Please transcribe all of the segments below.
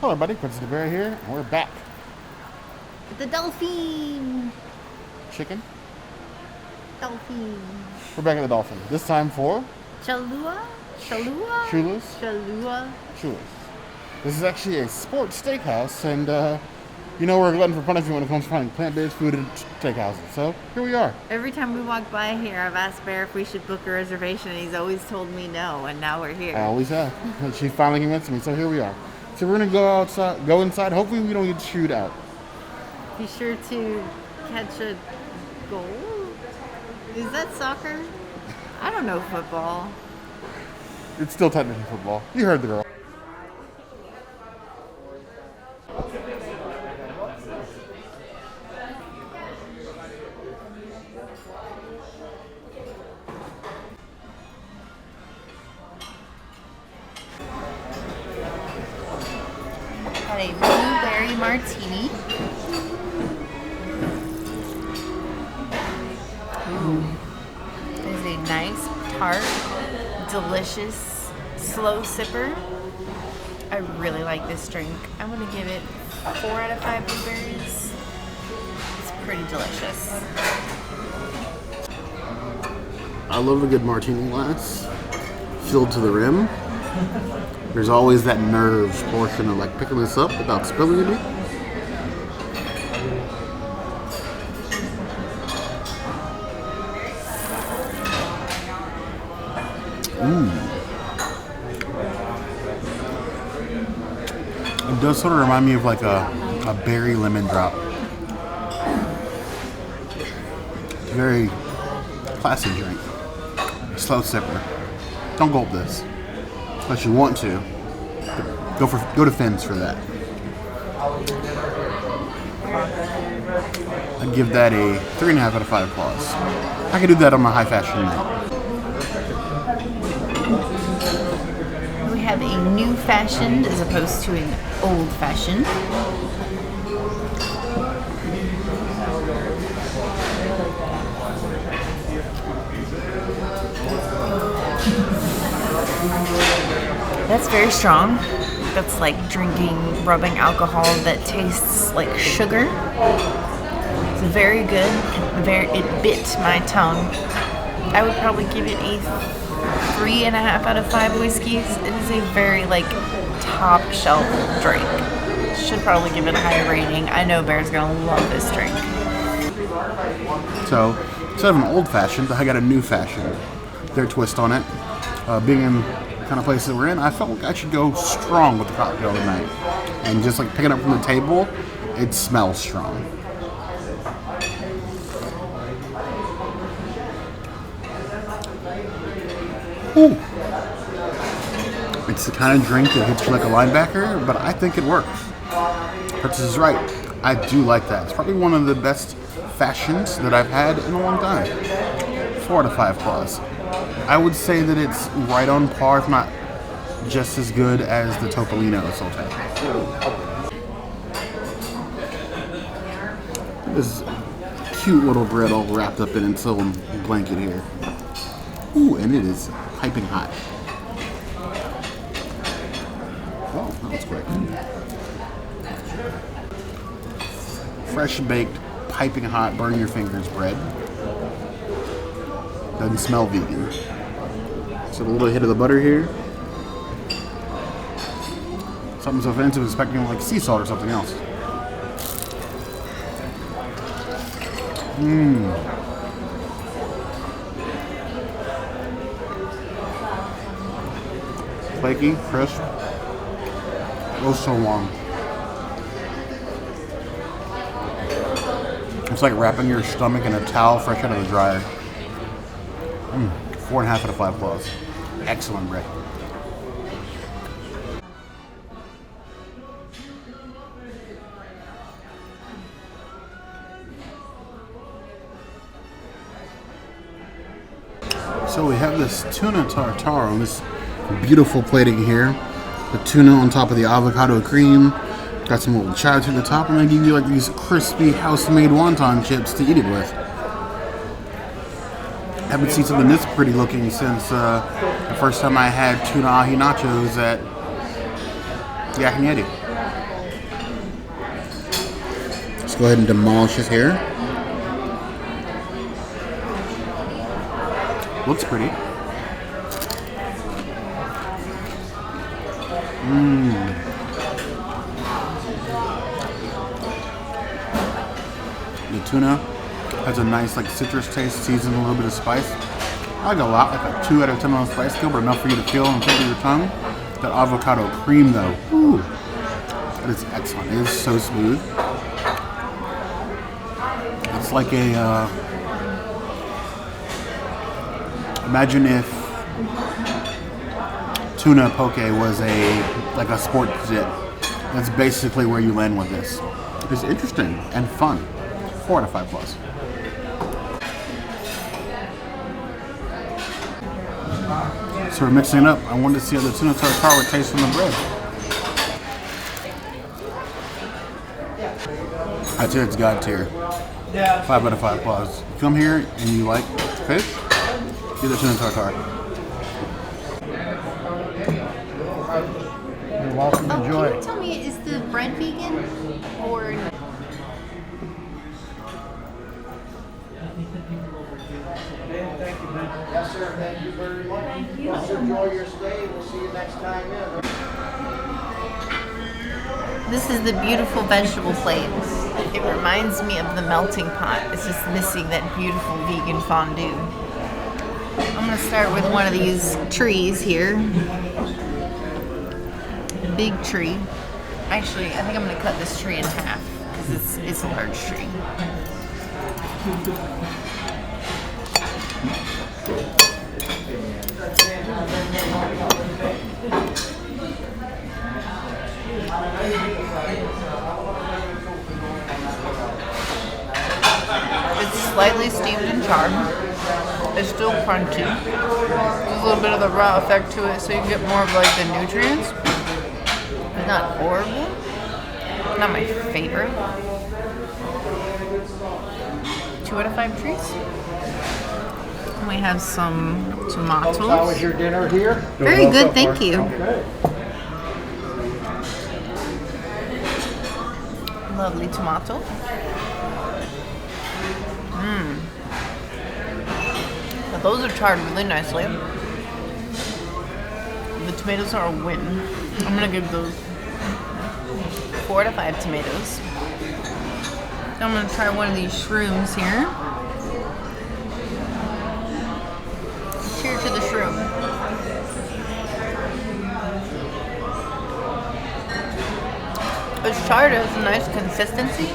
Hello everybody, Quincy the Bear here, and we're back. The Dolphin! Chicken? Dolphin. We're back at the Dolphin. This time for... Chalua? Chalua? Shulas? Chalua. Shulas. This is actually a sports steakhouse, and you know we're a glutton for punishment when it comes to finding plant-based food at steakhouses. So, here we are. Every time we walk by here, I've asked Bear if we should book a reservation, and he's always told me no, and now we're here. I always have. She finally convinced me, so here we are. So we're gonna go inside. Hopefully we don't get chewed out. Be sure to catch a goal? Is that soccer? I don't know football. It's still technically football. You heard the girl. Got a blueberry martini. Ooh. There's a nice, tart, delicious, slow sipper. I really like this drink. I'm going to give it 4 out of 5 blueberries. It's pretty delicious. I love a good martini glass, filled to the rim. There's always that nerves portion of like picking this up without spilling it. It does sort of remind me of like a berry lemon drop. Very classy drink. Slow sipper. Don't gulp this. Unless you want to. Go to Finn's for that. I'd give that a 3.5 out of 5 claws. I could do that on a high fashion night. We have a new fashioned as opposed to an old fashioned. That's very strong. That's like rubbing alcohol that tastes like sugar. It's very good. It bit my tongue. I would probably give it a 3.5 out of 5 whiskeys. It is a very top shelf drink. Should probably give it a higher rating. I know Bear's gonna love this drink. So instead of an old fashioned, I got a new fashioned. Their twist on it. Being in kind of place that we're in, I felt like I should go strong with the cocktail tonight. And just like picking up from the table, it smells strong. Ooh. It's the kind of drink that hits you like a linebacker, but I think it works. Princess is right. I do like that. It's probably one of the best fashions that I've had in a long time. 4 out of 5 claws. I would say that it's right on par, if not just as good as the Topolino Saute. This cute little bread all wrapped up in its own blanket here. Ooh, and it is piping hot. Oh, that was quick. Fresh baked, piping hot, burn your fingers bread. Doesn't smell vegan. So a little hit of the butter here. Something so fancy, I was expecting like sea salt or something else. Flaky, crisp. Oh, so long. It's like wrapping your stomach in a towel fresh out of the dryer. 4.5 out of 5 claws. Excellent bread. So we have this tuna tartare on this beautiful plating here. The tuna on top of the avocado cream. Got some little chives at the top, and they give you like these crispy house-made wonton chips to eat it with. Haven't seen something this pretty looking since the first time I had tuna ahi nachos at Yak and Yeti. Let's go ahead and demolish his hair. Looks pretty. The tuna has a nice like citrus taste, seasoned with a little bit of spice. I like it a lot, like a 2 out of 10 on the spice scale, but enough for you to feel on the tip of your tongue. That avocado cream though, ooh, that is excellent. It is so smooth. It's like a, imagine if tuna poke was like a sport dip. That's basically where you land with this. It's interesting and fun. 4 out of 5 plus. So we're mixing it up. I wanted to see how the tuna tartare would taste on the bread. I'd say it's God tier. 5 out of 5 plus. You come here and you like fish, get the tuna tartare. You're welcome. Enjoy. Can you tell me, is the bread vegan or? Yes, sir. Thank you very much. Thank you. Enjoy your stay. We'll see you next time in. This is the beautiful vegetable plate. It reminds me of the melting pot. It's just missing that beautiful vegan fondue. I'm going to start with one of these trees here. Big tree. Actually, I think I'm going to cut this tree in half because it's a large tree. It's slightly steamed and charred. It's still crunchy. There's a little bit of the raw effect to it, so you get more of like the nutrients. It's not horrible. Not my favorite. 2 out of 5 trees. And we have some tomatoes. How was your dinner here? Very good, thank you. Okay. Lovely tomato. Now those are charred really nicely. The tomatoes are a win. I'm gonna give those 4 out of 5 tomatoes. Now I'm gonna try one of these shrooms here. Cheers to the shroom. It's charred, it has a nice consistency.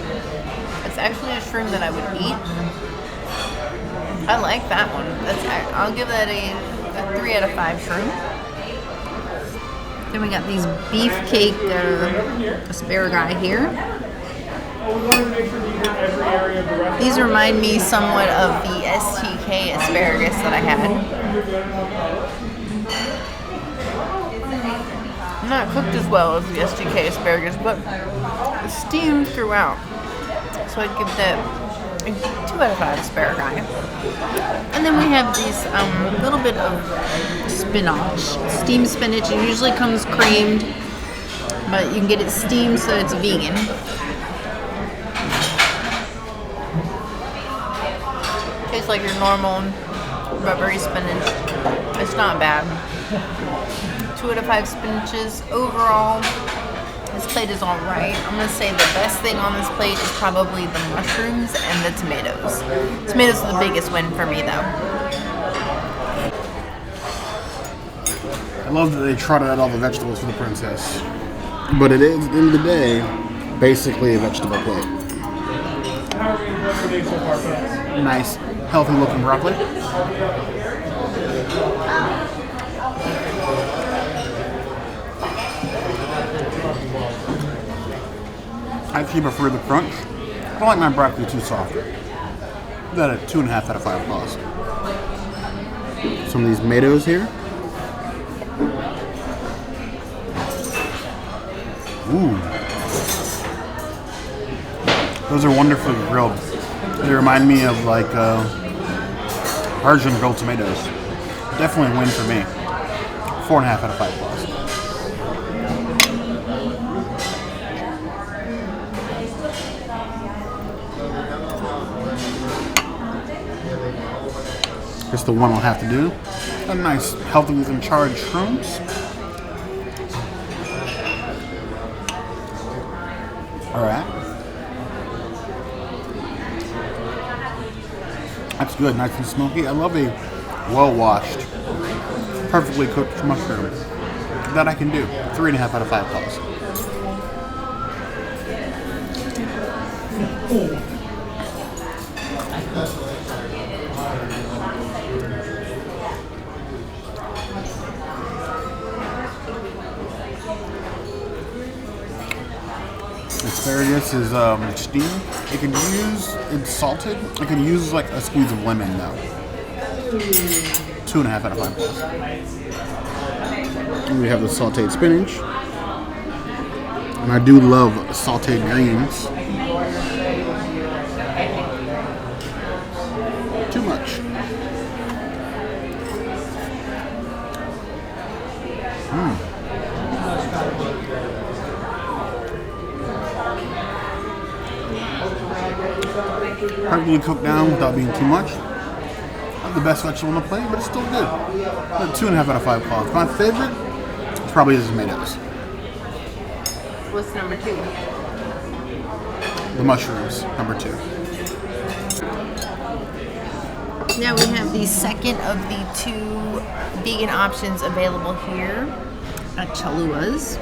It's actually a shroom that I would eat. I like that one. I'll give that a 3 out of 5 shroom. Then we got these beefcake asparagus here. These remind me somewhat of the STK asparagus that I had. Not cooked as well as the STK asparagus, but steamed throughout. So I'd give that a 2 out of 5 asparagus. And then we have these little bit of spinach, steamed spinach. It usually comes creamed, but you can get it steamed so it's vegan. Tastes like your normal rubbery spinach. It's not bad. 2 out of 5 spinaches. Overall, this plate is alright. I'm going to say the best thing on this plate is probably the mushrooms and the tomatoes. Tomatoes are the biggest win for me though. I love that they trotted out all the vegetables for the princess. But it is, at the end of the day, basically a vegetable plate. Nice, healthy looking broccoli. I actually prefer the crunch. I don't like my broccoli too soft. Give that a 2.5 out of 5 plus. Some of these tomatoes here. Ooh. Those are wonderfully grilled. They remind me of like Persian grilled tomatoes. Definitely a win for me. 4.5 out of 5 plus. It's the one I'll have to do. A nice, healthy and charged shrooms. Alright. That's good, nice and smoky. I love a well-washed, perfectly cooked mushroom. That I can do. 3.5 out of 5 claws. Asparagus is steamed. It can use, it's salted. It can use like a squeeze of lemon though. 2.5 out of 5 claws. And we have the sauteed spinach. And I do love sauteed greens. Too much. Perfectly cooked down without being too much. Not the best vegetable on the plate, but it's still good. 2.5 out of 5 claws. My favorite is probably the tomatoes. What's number 2? The mushrooms, number 2. Now we have the second of the 2 vegan options available here at Cholua's.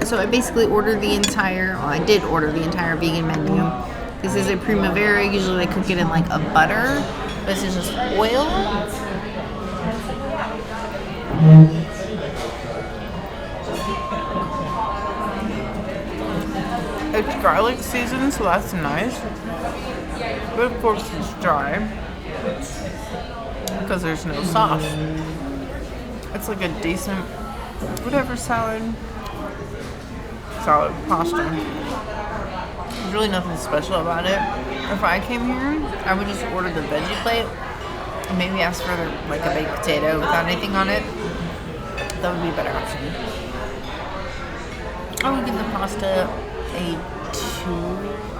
So I basically ordered the entire, well, I did order the entire vegan menu. This is a primavera. Usually they cook it in like a butter. This is just oil. It's garlic seasoned, so that's nice. But of course it's dry because there's no sauce. It's like a decent, whatever salad pasta. There's really nothing special about it. If I came here, I would just order the veggie plate and maybe ask for like a baked potato without anything on it. That would be a better option. I would give the pasta a 2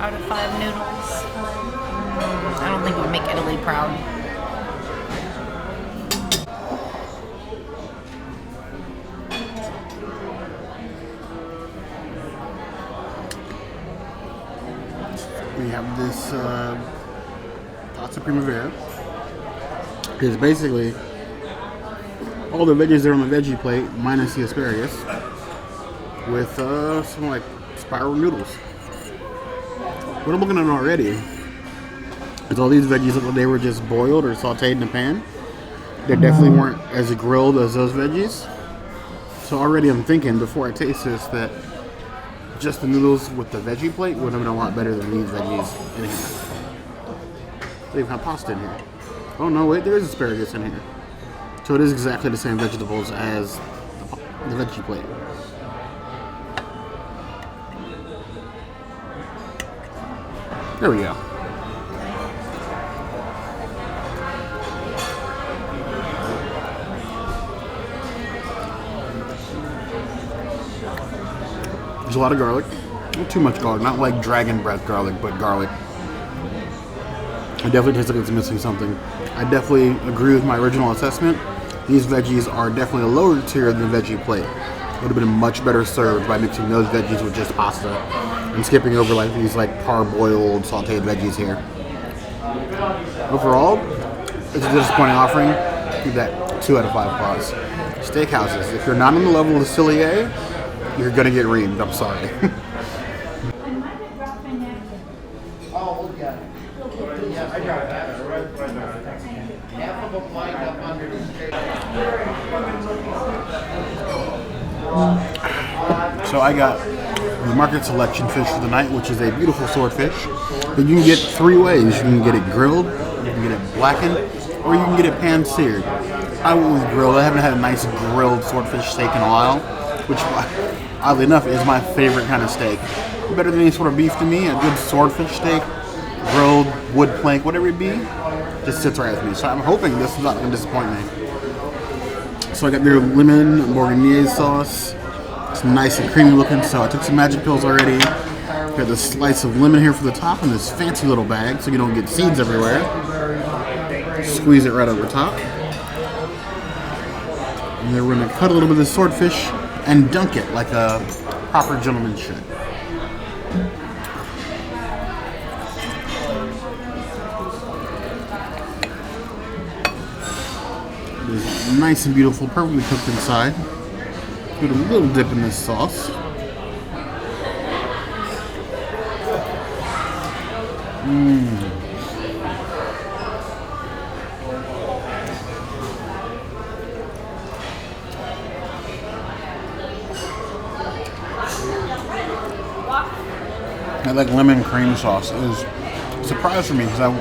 out of 5 noodles. I don't think it would make Italy proud. We have this pasta primavera. It's basically all the veggies that are on the veggie plate minus the asparagus with some like spiral noodles. What I'm looking at already is all these veggies look like they were just boiled or sauteed in a pan. They definitely weren't as grilled as those veggies. So already I'm thinking before I taste this that just the noodles with the veggie plate would have been a lot better than these veggies in here. They even have pasta in here. Oh no, wait, there is asparagus in here. So it is exactly the same vegetables as the veggie plate. There we go. There's a lot of garlic. Not too much garlic. Not like dragon breath garlic, but garlic. It definitely tastes like it's missing something. I definitely agree with my original assessment. These veggies are definitely a lower tier than the veggie plate. Would have been much better served by mixing those veggies with just pasta and skipping over like these like parboiled sauteed veggies here. Overall, it's a disappointing offering. Give that 2 out of 5 claws. Steakhouses, if you're not on the level of the Cillier, you're gonna get reamed. I'm sorry. Oh, yeah. Yeah, I got that. Half of them lined up under the So I got the market selection fish for the night, which is a beautiful swordfish. But you can get 3 ways. You can get it grilled, you can get it blackened, or you can get it pan-seared. I went with grilled. I haven't had a nice grilled swordfish steak in a while, which, oddly enough, is my favorite kind of steak. Better than any sort of beef to me. A good swordfish steak, grilled, wood plank, whatever it be, just sits right with me. So I'm hoping this is not going to disappoint me. So I got their lemon bourguignon sauce. It's nice and creamy looking, so I took some magic pills already. Got this slice of lemon here for the top in this fancy little bag so you don't get seeds everywhere. squeeze it right over top. And then we're going to cut a little bit of the swordfish and dunk it like a proper gentleman should. It is nice and beautiful, perfectly cooked inside. Put a little dip in this sauce. I like lemon cream sauce. It is a surprise for me because I'm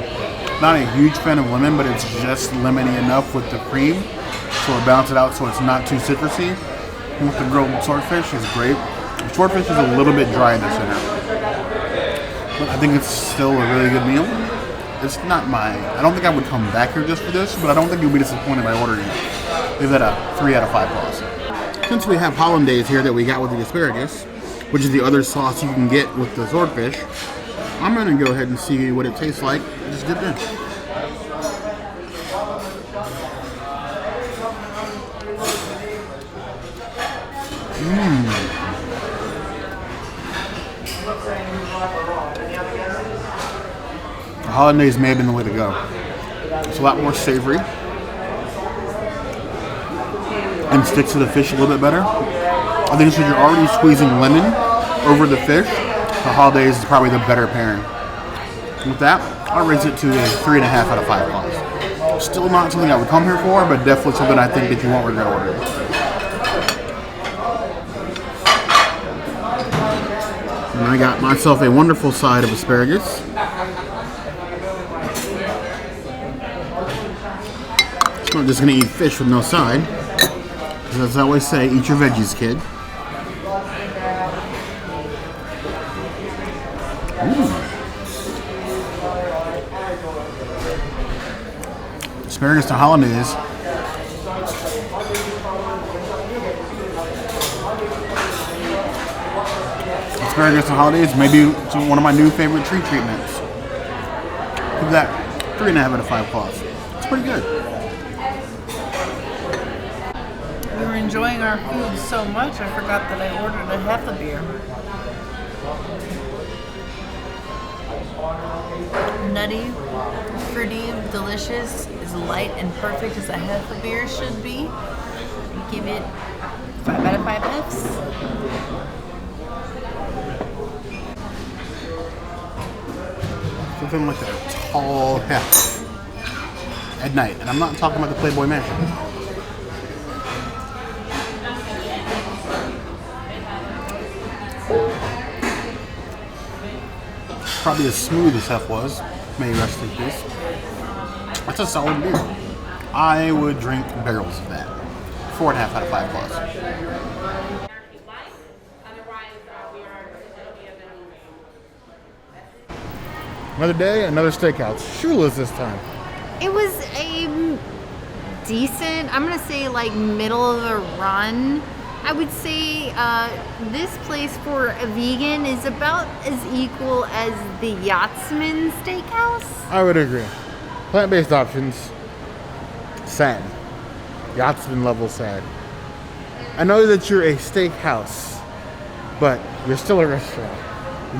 not a huge fan of lemon, but it's just lemony enough with the cream, so it balances it out so it's not too citrusy. And with the grilled swordfish is great. The swordfish is a little bit dry in the center, but I think it's still a really good meal. It's not I don't think I would come back here just for this, but I don't think you'll be disappointed by ordering it. Give that a 3 out of 5 plus. Since we have hollandaise here that we got with the asparagus, which is the other sauce you can get with the swordfish, I'm going to go ahead and see what it tastes like. Just dip in. The hollandaise may have been the way to go. It's a lot more savory and sticks to the fish a little bit better. I think since you're already squeezing lemon over the fish, the hollandaise is probably the better pairing. With that, I'll raise it to a 3.5 out of 5 plus. Still not something I would come here for, but definitely something I think that you won't regret ordering. And I got myself a wonderful side of asparagus. I'm not just going to eat fish with no side. As I always say, eat your veggies, kid. Asparagus to hollandaise. Asparagus to hollandaise, maybe one of my new favorite tree treatments. Give that 3.5 out of 5 plus. It's pretty good. We were enjoying our food so much, I forgot that I ordered a Hefe beer. Nutty, fruity, delicious, as light and perfect as a Hefe beer should be. I give it 5 out of 5 Fs. Something like a tall Hefe at night, and I'm not talking about the Playboy Mansion. Probably as smooth as Hefe was. May you rest in peace. That's a solid beer. I would drink barrels of that. 4.5 out of 5 plus. Another day, another steakhouse. Shula's this time. It was a decent, I'm going to say like middle of the run. I would say this place for a vegan is about as equal as the Yachtsman Steakhouse. I would agree. Plant-based options. Sad. Yachtsman level sad. I know that you're a steakhouse, but you're still a restaurant.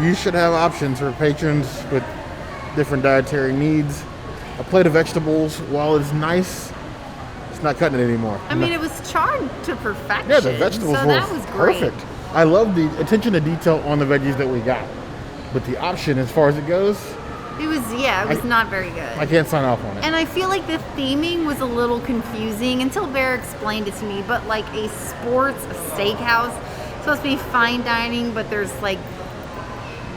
You should have options for patrons with different dietary needs. A plate of vegetables, while it's nice, it's not cutting it anymore. I mean, it was charred to perfection. Yeah, the vegetables so were that was great. perfect. I love the attention to detail on the veggies that we got. But the option, as far as it goes, It was not very good. I can't sign off on it. And I feel like the theming was a little confusing until Bear explained it to me. But like a steakhouse, it's supposed to be fine dining, but there's like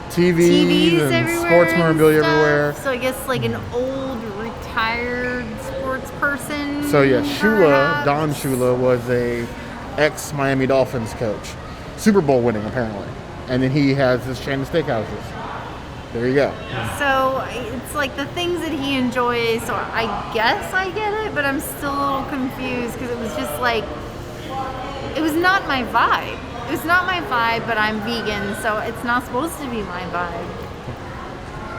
TVs and everywhere, sports and memorabilia stuff. everywhere. So I guess like an old retired sports person. So yeah, Shula, perhaps. Don Shula was a ex-Miami Dolphins coach. Super Bowl winning, apparently. And then he has this chain of steakhouses. There you go. So it's like the things that he enjoys. So I guess I get it, but I'm still a little confused because it was just like, it was not my vibe. It was not my vibe, but I'm vegan, so it's not supposed to be my vibe.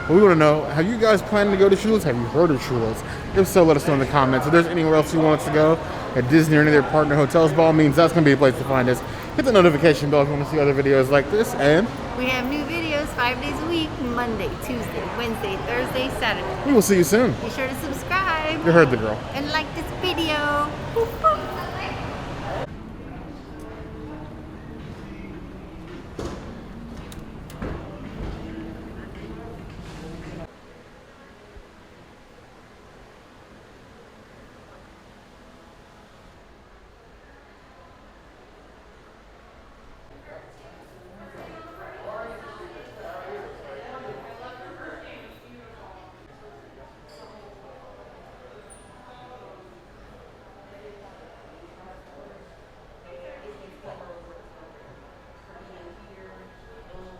But we want to know, have you guys planned to go to Shula's? Have you heard of Shula's? If so, let us know in the comments. If there's anywhere else you want us to go at Disney or any of their partner hotels, by all means, that's going to be a place to find us. Hit the notification bell if you want to see other videos like this. And We have new videos 5 days a week, Monday, Tuesday, Wednesday, Thursday, Saturday. we will see you soon. Be sure to subscribe You heard the girl. and like this video. Boop, boop.